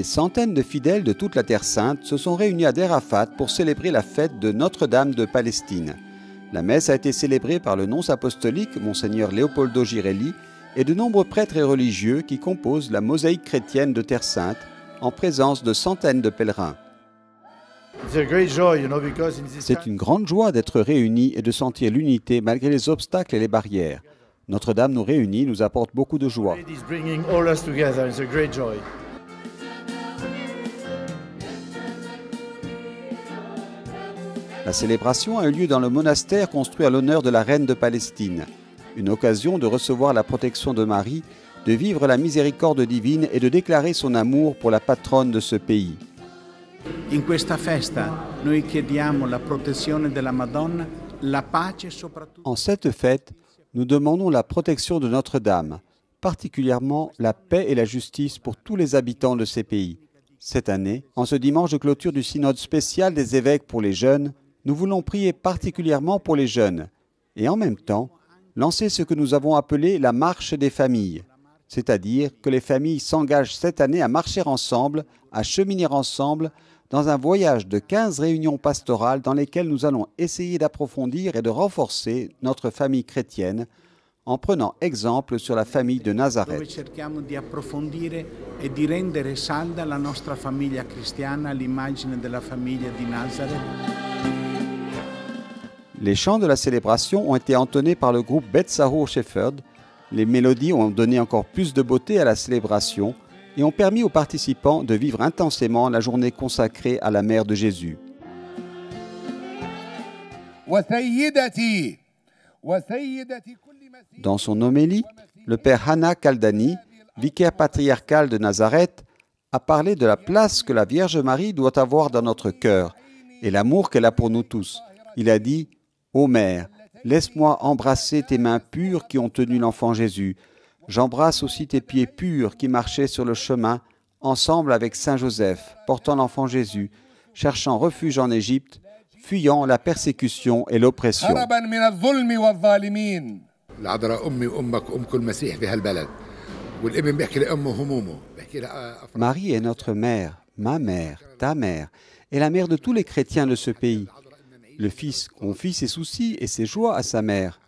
Des centaines de fidèles de toute la Terre Sainte se sont réunis à Der Arafat pour célébrer la fête de Notre-Dame de Palestine. La messe a été célébrée par le nonce apostolique, Monseigneur Leopoldo Girelli, et de nombreux prêtres et religieux qui composent la mosaïque chrétienne de Terre Sainte, en présence de centaines de pèlerins. C'est une grande joie d'être réunis et de sentir l'unité malgré les obstacles et les barrières. Notre-Dame nous réunit, nous apporte beaucoup de joie. La célébration a eu lieu dans le monastère construit à l'honneur de la reine de Palestine. Une occasion de recevoir la protection de Marie, de vivre la miséricorde divine et de déclarer son amour pour la patronne de ce pays. In questa festa noi chiediamo la protezione della Madonna, la pace e soprattutto. En cette fête, nous demandons la protection de Notre-Dame, particulièrement la paix et la justice pour tous les habitants de ces pays. Cette année, en ce dimanche de clôture du synode spécial des évêques pour les jeunes, nous voulons prier particulièrement pour les jeunes et en même temps lancer ce que nous avons appelé la marche des familles, c'est-à-dire que les familles s'engagent cette année à marcher ensemble, à cheminer ensemble dans un voyage de 15 réunions pastorales dans lesquelles nous allons essayer d'approfondir et de renforcer notre famille chrétienne en prenant exemple sur la famille de Nazareth. Dove cerchiamo di approfondire e di rendere salda la nostra famiglia cristiana, l'immagine della famiglia di Nazareth. Les chants de la célébration ont été entonnés par le groupe Beth Sahur Shepherd. Les mélodies ont donné encore plus de beauté à la célébration et ont permis aux participants de vivre intensément la journée consacrée à la mère de Jésus. Dans son homélie, le père Hana Kaldani, vicaire patriarcal de Nazareth, a parlé de la place que la Vierge Marie doit avoir dans notre cœur et l'amour qu'elle a pour nous tous. Il a dit « Ô Mère, laisse-moi embrasser tes mains pures qui ont tenu l'enfant Jésus. J'embrasse aussi tes pieds purs qui marchaient sur le chemin, ensemble avec Saint Joseph, portant l'enfant Jésus, cherchant refuge en Égypte, fuyant la persécution et l'oppression. » Marie est notre mère, ma mère, ta mère, et la mère de tous les chrétiens de ce pays. Le Fils confie ses soucis et ses joies à sa mère.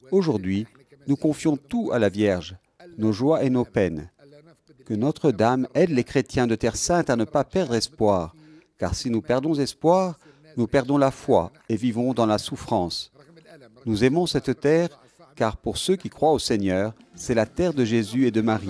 Aujourd'hui, nous confions tout à la Vierge, nos joies et nos peines. Que Notre-Dame aide les chrétiens de Terre Sainte à ne pas perdre espoir, car si nous perdons espoir, nous perdons la foi et vivons dans la souffrance. Nous aimons cette terre, car pour ceux qui croient au Seigneur, c'est la terre de Jésus et de Marie.